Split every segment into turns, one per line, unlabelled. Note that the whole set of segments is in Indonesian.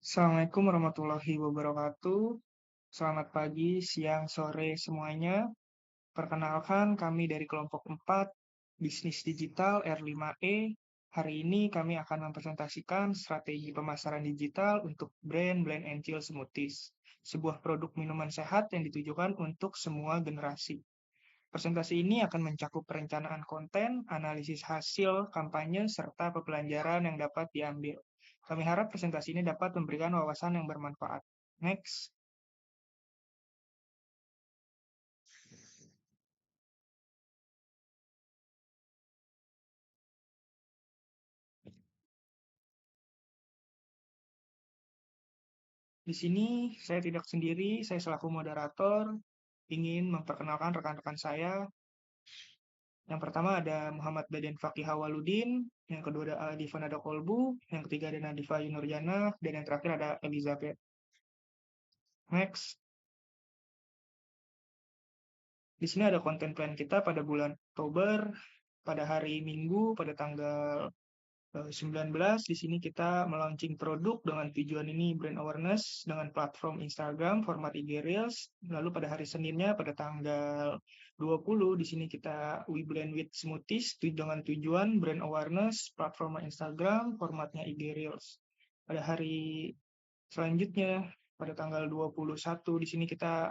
Assalamualaikum warahmatullahi wabarakatuh. Selamat pagi, siang, sore semuanya. Perkenalkan, kami dari kelompok 4, Bisnis Digital R5E. Hari ini kami akan mempresentasikan strategi pemasaran digital untuk brand Blend and Chill Smoothies, sebuah produk minuman sehat yang ditujukan untuk semua generasi. Presentasi ini akan mencakup perencanaan konten, analisis hasil kampanye, serta pembelajaran yang dapat diambil. Kami harap presentasi ini dapat memberikan wawasan yang bermanfaat. Next. Di sini saya tidak sendiri, saya selaku moderator ingin memperkenalkan rekan-rekan saya. Yang pertama ada Muhammad Daden Fakih Hawaludin, yang kedua ada Adifa Nada Kolbu, yang ketiga ada Nadifa Yunuriana, dan yang terakhir ada Elizabeth. Next. Di sini ada konten plan kita pada bulan Oktober, pada hari Minggu, pada tanggal 19. Di sini kita melaunching produk dengan tujuan ini brand awareness dengan platform Instagram, format IG Reels. Lalu pada hari Seninnya pada tanggal 20 di sini kita We Blend with Smoothies dengan tujuan brand awareness, platform Instagram, formatnya IG Reels. Pada hari selanjutnya pada tanggal 21 di sini kita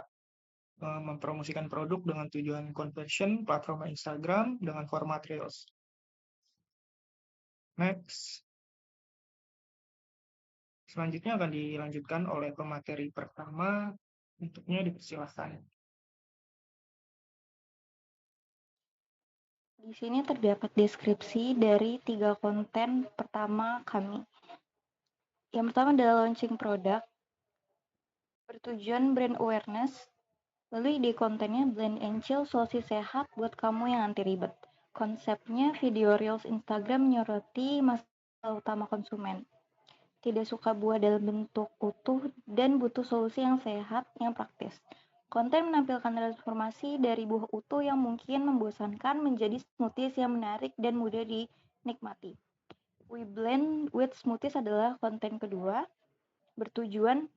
mempromosikan produk dengan tujuan conversion, platform Instagram dengan format Reels. Next. Selanjutnya akan dilanjutkan oleh pemateri pertama, untuknya dipersilahkan.
Di sini terdapat deskripsi dari 3 konten pertama kami. Yang pertama adalah launching produk, bertujuan brand awareness, lalu ide kontennya Blend and Chill solusi sehat buat kamu yang anti ribet. Konsepnya video reels Instagram menyoroti masalah utama konsumen. Tidak suka buah dalam bentuk utuh dan butuh solusi yang sehat, yang praktis. Konten menampilkan transformasi dari buah utuh yang mungkin membosankan menjadi smoothies yang menarik dan mudah dinikmati. We Blend with Smoothies adalah konten kedua, bertujuan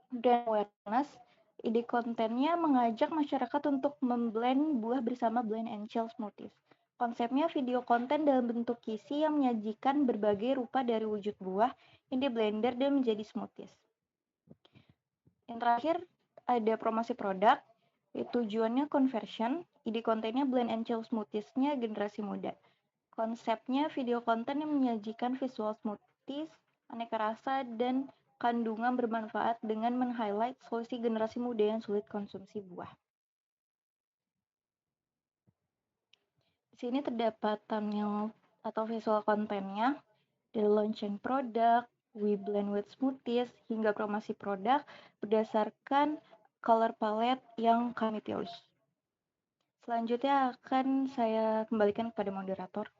brand awareness. Ide kontennya mengajak masyarakat untuk memblend buah bersama Blend and Chill Smoothies. Konsepnya video konten dalam bentuk kisi yang menyajikan berbagai rupa dari wujud buah yang di blender dan menjadi smoothies. Yang terakhir ada promosi produk, tujuannya conversion, ide kontennya Blend and Chill Smoothies-nya generasi muda. Konsepnya video konten yang menyajikan visual smoothies, aneka rasa, dan kandungan bermanfaat dengan men-highlight solusi generasi muda yang sulit konsumsi buah. Di sini terdapat thumbnail atau visual kontennya, dari launching produk, We Blend with Smoothies, hingga promosi produk berdasarkan color palette yang kami pilih. Selanjutnya akan saya kembalikan kepada moderator.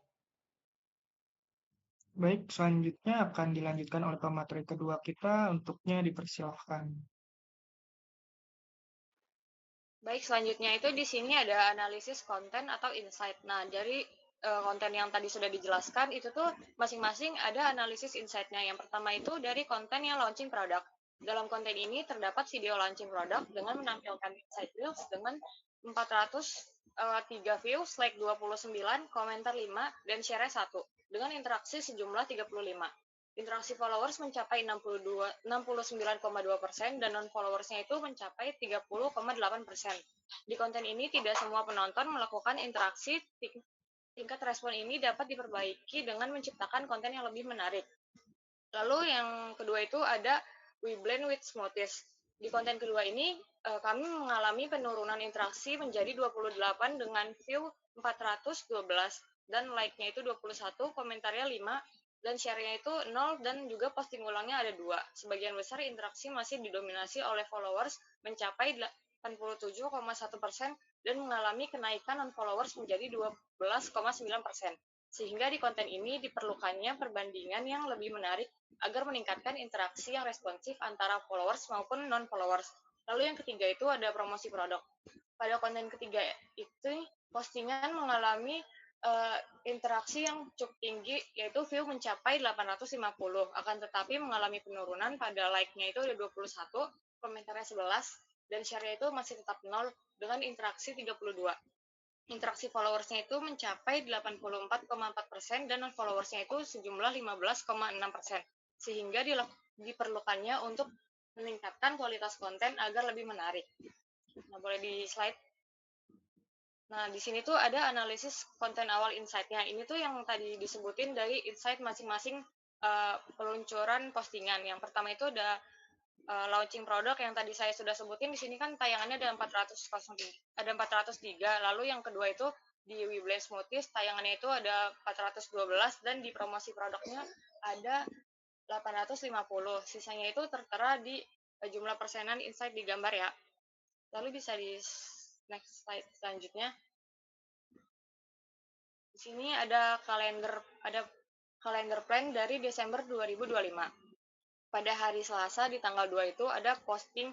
Baik, selanjutnya akan dilanjutkan oleh pemateri kedua kita, untuknya dipersilahkan.
Baik, selanjutnya itu di sini ada analisis konten atau insight. Nah, dari konten yang tadi sudah dijelaskan, itu tuh masing-masing ada analisis insight-nya. Yang pertama itu dari konten yang launching produk. Dalam konten ini terdapat video launching produk dengan menampilkan insight reels dengan 403 views, like 29, komentar 5, dan share 1, dengan interaksi sejumlah 35. Interaksi followers mencapai 69,2% dan non-followersnya itu mencapai 30,8%. Di konten ini tidak semua penonton melakukan interaksi. Tingkat respon ini dapat diperbaiki dengan menciptakan konten yang lebih menarik. Lalu yang kedua itu ada We Blend with Smoothies. Di konten kedua ini kami mengalami penurunan interaksi menjadi 28 dengan view 412 dan like-nya itu 21, komentarnya 5, dan share-nya itu 0, dan juga posting ulangnya ada 2. Sebagian besar interaksi masih didominasi oleh followers mencapai 87,1% dan mengalami kenaikan non-followers menjadi 12,9%. Sehingga di konten ini diperlukannya perbandingan yang lebih menarik agar meningkatkan interaksi yang responsif antara followers maupun non-followers. Lalu yang ketiga itu ada promosi produk. Pada konten ketiga itu, postingan mengalami interaksi yang cukup tinggi, yaitu view mencapai 850, akan tetapi mengalami penurunan pada like-nya itu ada 21, komentarnya 11, dan share-nya itu masih tetap 0 dengan interaksi 32. Interaksi followers-nya itu mencapai 84,4% dan non-followers-nya itu sejumlah 15,6%, sehingga diperlukannya untuk meningkatkan kualitas konten agar lebih menarik. Nah, boleh di slide. Nah, di sini tuh ada analisis konten awal insight-nya. Ini tuh yang tadi disebutin dari insight masing-masing peluncuran postingan. Yang pertama itu ada launching produk yang tadi saya sudah sebutin. Di sini kan tayangannya ada 403. Lalu yang kedua itu di We Blend Smoothies, tayangannya itu ada 412, dan di promosi produknya ada 850. Sisanya itu tertera di jumlah persenan insight di gambar ya. Lalu bisa di next slide selanjutnya. Di sini ada kalender plan dari Desember 2025. Pada hari Selasa di tanggal 2 itu ada posting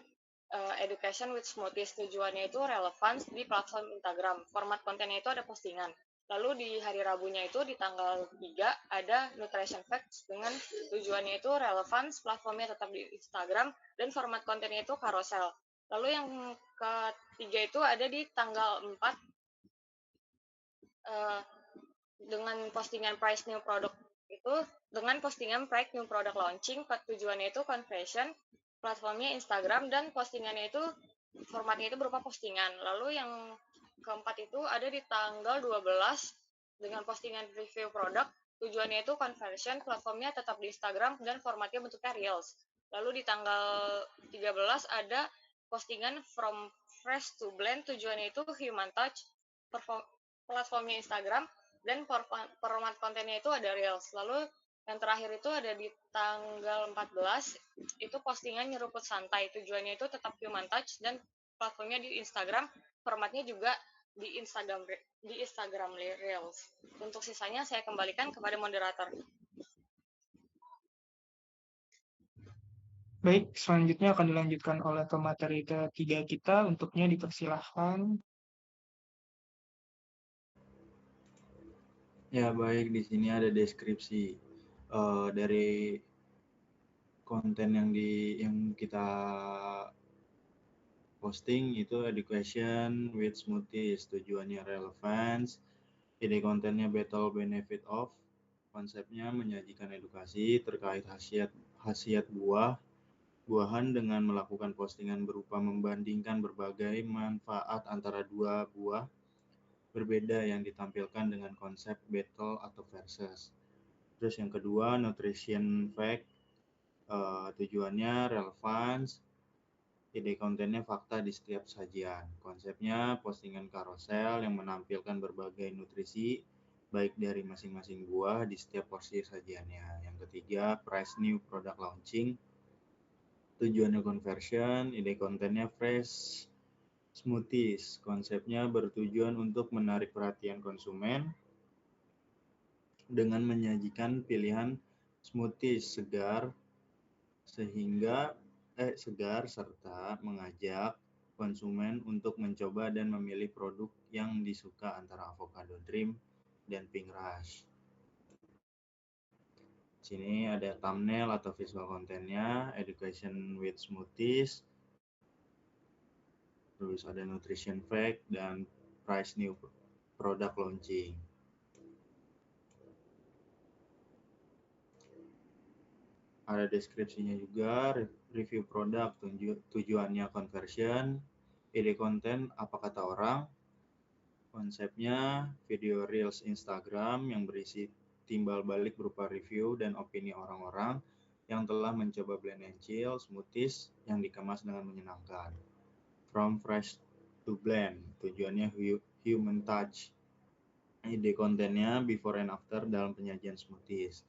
Education with Smoothies. Tujuannya itu relevan di platform Instagram. Format kontennya itu ada postingan. Lalu di hari Rabunya itu di tanggal 3 ada Nutrition Facts dengan tujuannya itu relevan, platformnya tetap di Instagram, dan format kontennya itu carousel. Lalu yang ketiga itu ada di tanggal 4 dengan postingan price new product itu, dengan postingan price new product launching, tujuannya itu conversion, platformnya Instagram, dan postingannya itu formatnya itu berupa postingan. Lalu yang keempat itu ada di tanggal 12 dengan postingan review produk, tujuannya itu conversion, platformnya tetap di Instagram, dan formatnya bentuknya Reels. Lalu di tanggal 13 ada postingan from fresh to blend, tujuannya itu human touch, platformnya Instagram, dan format kontennya itu ada Reels. Lalu yang terakhir itu ada di tanggal 14, itu postingan nyeruput santai, tujuannya itu tetap human touch, dan platformnya di Instagram, formatnya juga di Instagram Reels. Untuk sisanya saya kembalikan kepada moderator.
Baik, selanjutnya akan dilanjutkan oleh pemateri ketiga kita. Untuknya dipersilahkan.
Ya, baik, di sini ada deskripsi dari konten yang kita posting itu Education with Smoothies. Tujuannya relevance, ide kontennya battle benefit of, konsepnya menyajikan edukasi terkait khasiat buahan dengan melakukan postingan berupa membandingkan berbagai manfaat antara dua buah berbeda yang ditampilkan dengan konsep battle atau versus. Terus yang kedua, nutrition fact, tujuannya relevance, ide kontennya fakta di setiap sajian. Konsepnya postingan carousel yang menampilkan berbagai nutrisi baik dari masing-masing buah di setiap porsi sajiannya. Yang ketiga, price new product launching, tujuannya conversion, ide kontennya fresh smoothies. Konsepnya bertujuan untuk menarik perhatian konsumen dengan menyajikan pilihan smoothies segar serta mengajak konsumen untuk mencoba dan memilih produk yang disuka antara Avocado Dream dan Pink Rush. Sini ada thumbnail atau visual kontennya, Education with Smoothies, terus ada Nutrition Fact dan Price New Product Launching. Ada deskripsinya juga, review produk, tujuannya conversion, ide konten apa kata orang, konsepnya video reels Instagram yang berisi timbal balik berupa review dan opini orang-orang yang telah mencoba blend and chill smoothies yang dikemas dengan menyenangkan. From fresh to blend, tujuannya human touch, ide kontennya before and after dalam penyajian smoothies.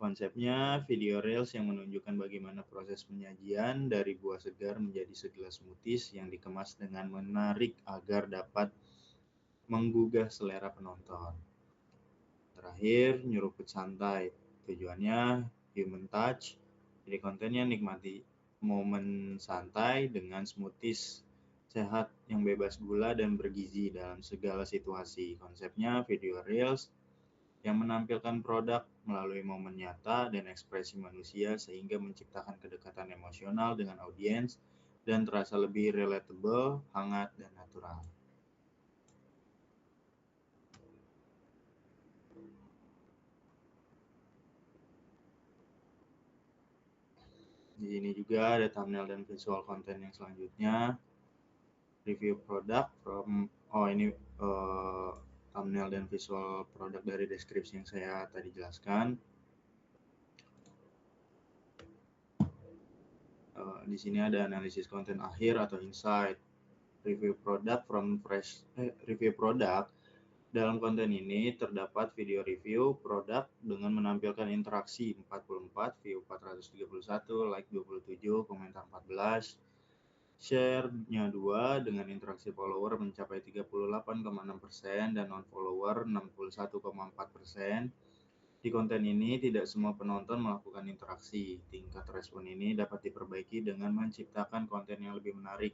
Konsepnya video reels yang menunjukkan bagaimana proses penyajian dari buah segar menjadi segelas smoothies yang dikemas dengan menarik agar dapat menggugah selera penonton. Terakhir, nyeruput santai. Tujuannya human touch. Jadi kontennya nikmati momen santai dengan smoothies sehat yang bebas gula dan bergizi dalam segala situasi. Konsepnya video reels yang menampilkan produk melalui momen nyata dan ekspresi manusia sehingga menciptakan kedekatan emosional dengan audiens dan terasa lebih relatable, hangat, dan natural. Di sini juga ada thumbnail dan visual content yang selanjutnya. Review product from thumbnail dan visual produk dari deskripsi yang saya tadi jelaskan. Di sini ada analisis konten akhir atau insight. Review product dalam konten ini terdapat video review produk dengan menampilkan interaksi 44, view 431, like 27, komentar 14, share-nya 2 dengan interaksi follower mencapai 38,6% dan non-follower 61,4%. Di konten ini tidak semua penonton melakukan interaksi. Tingkat respon ini dapat diperbaiki dengan menciptakan konten yang lebih menarik.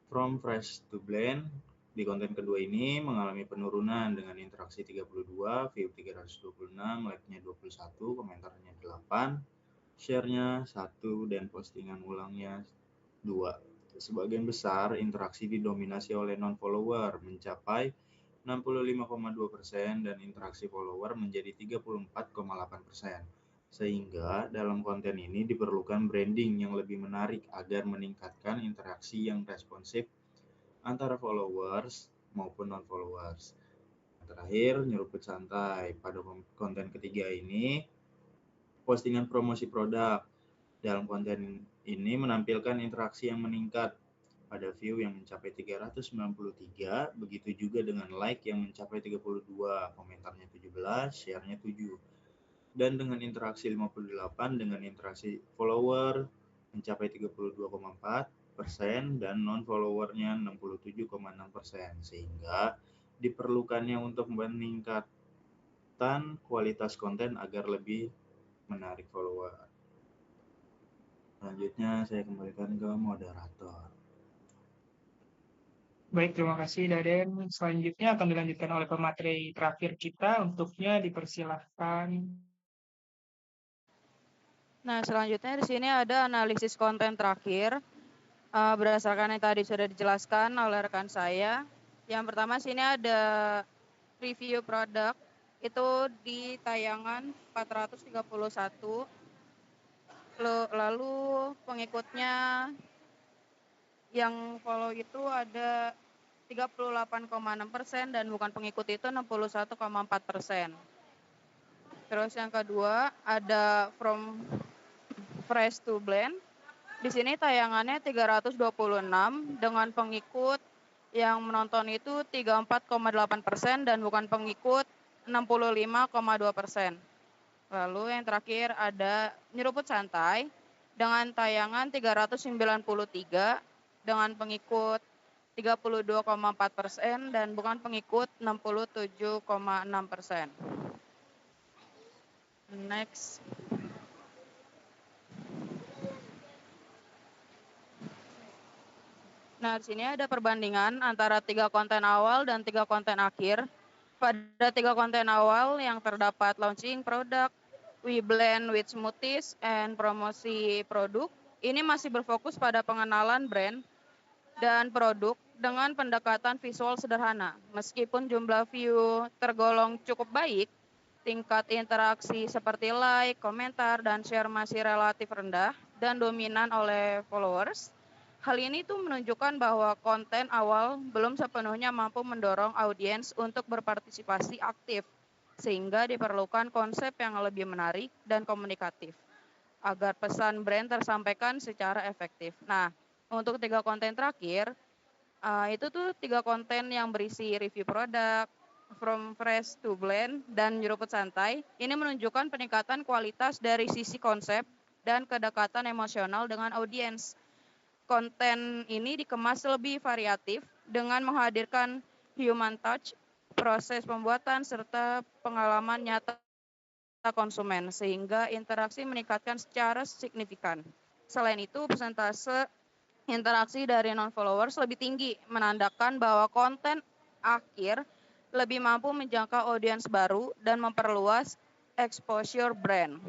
From fresh to blend, di konten kedua ini mengalami penurunan dengan interaksi 32, view 326, like-nya 21, komentarnya 8, share-nya 1, dan postingan ulangnya 2. Sebagian besar interaksi didominasi oleh non-follower mencapai 65,2% dan interaksi follower menjadi 34,8%. Sehingga dalam konten ini diperlukan branding yang lebih menarik agar meningkatkan interaksi yang responsif antara followers maupun non-followers. Terakhir, nyeruput santai. Pada konten ketiga ini, postingan promosi produk. Dalam konten ini menampilkan interaksi yang meningkat pada view yang mencapai 393, begitu juga dengan like yang mencapai 32, komentarnya 17, share-nya 7. Dan dengan interaksi 58 dengan interaksi follower mencapai 32,4% dan non-followernya 67,6%, sehingga diperlukannya untuk meningkatkan kualitas konten agar lebih menarik follower. Selanjutnya saya kembalikan ke moderator.
Baik, terima kasih Daden. Selanjutnya akan dilanjutkan oleh pemateri terakhir kita. Untuknya dipersilahkan.
Nah, selanjutnya di sini ada analisis konten terakhir. Berdasarkan yang tadi sudah dijelaskan oleh rekan saya. Yang pertama sini ada review produk. Itu di tayangan 431. Lalu pengikutnya yang follow itu ada 38,6% dan bukan pengikut itu 61,4%. Terus yang kedua ada from fresh to blend. Di sini tayangannya 326 dengan pengikut yang menonton itu 34,8% dan bukan pengikut 65,2%. Lalu yang terakhir ada nyeruput santai dengan tayangan 393 dengan pengikut 32,4% dan bukan pengikut 67,6%. Next. Nah, di sini ada perbandingan antara 3 konten awal dan 3 konten akhir. Pada 3 konten awal yang terdapat launching produk, we blend with smoothies, and promosi produk, ini masih berfokus pada pengenalan brand dan produk dengan pendekatan visual sederhana. Meskipun jumlah view tergolong cukup baik, tingkat interaksi seperti like, komentar, dan share masih relatif rendah dan dominan oleh followers. Hal ini tuh menunjukkan bahwa konten awal belum sepenuhnya mampu mendorong audiens untuk berpartisipasi aktif, sehingga diperlukan konsep yang lebih menarik dan komunikatif, agar pesan brand tersampaikan secara efektif. Nah, untuk 3 konten terakhir, itu tuh 3 konten yang berisi review produk, from fresh to blend, dan nyeruput santai. Ini menunjukkan peningkatan kualitas dari sisi konsep dan kedekatan emosional dengan audiens. Konten ini dikemas lebih variatif dengan menghadirkan human touch, proses pembuatan, serta pengalaman nyata konsumen, sehingga interaksi meningkatkan secara signifikan. Selain itu, persentase interaksi dari non-followers lebih tinggi, menandakan bahwa konten akhir lebih mampu menjangkau audiens baru dan memperluas exposure brand.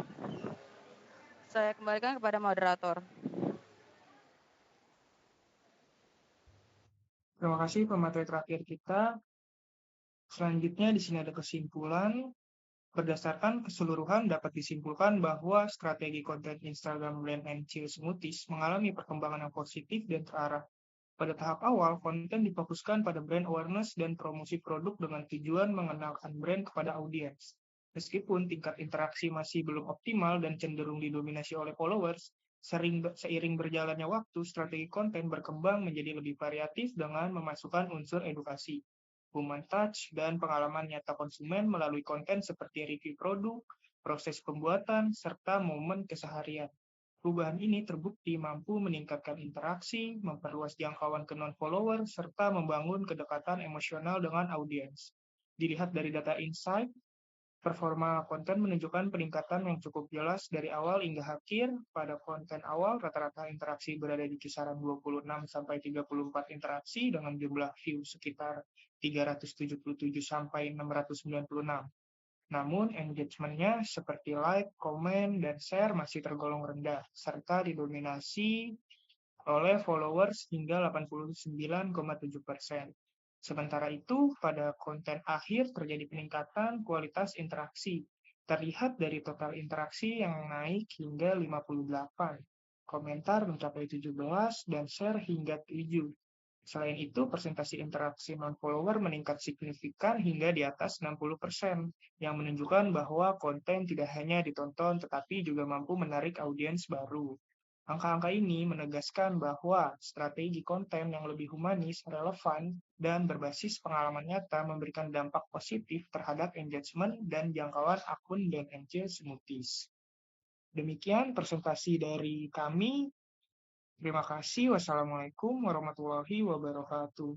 Saya kembalikan kepada moderator.
Terima kasih pemateri terakhir kita. Selanjutnya di sini ada kesimpulan. Berdasarkan keseluruhan dapat disimpulkan bahwa strategi konten Instagram Blend and Chill Smoothies mengalami perkembangan yang positif dan terarah. Pada tahap awal, konten difokuskan pada brand awareness dan promosi produk dengan tujuan mengenalkan brand kepada audiens. Meskipun tingkat interaksi masih belum optimal dan cenderung didominasi oleh followers, seiring berjalannya waktu, strategi konten berkembang menjadi lebih variatif dengan memasukkan unsur edukasi, human touch, dan pengalaman nyata konsumen melalui konten seperti review produk, proses pembuatan, serta momen keseharian. Perubahan ini terbukti mampu meningkatkan interaksi, memperluas jangkauan ke non-follower, serta membangun kedekatan emosional dengan audiens. Dilihat dari data insight, performa konten menunjukkan peningkatan yang cukup jelas dari awal hingga akhir. Pada konten awal, rata-rata interaksi berada di kisaran 26-34 interaksi dengan jumlah view sekitar 377-696. Namun, engagement-nya seperti like, komen, dan share masih tergolong rendah, serta didominasi oleh followers hingga 89,7%. Sementara itu, pada konten akhir terjadi peningkatan kualitas interaksi, terlihat dari total interaksi yang naik hingga 58, komentar mencapai 17, dan share hingga 7. Selain itu, persentase interaksi non-follower meningkat signifikan hingga di atas 60%, yang menunjukkan bahwa konten tidak hanya ditonton tetapi juga mampu menarik audiens baru. Angka-angka ini menegaskan bahwa strategi konten yang lebih humanis, relevan, dan berbasis pengalaman nyata memberikan dampak positif terhadap engagement dan jangkauan akun Blend and Chill Smoothies. Demikian presentasi dari kami. Terima kasih. Wassalamualaikum warahmatullahi wabarakatuh.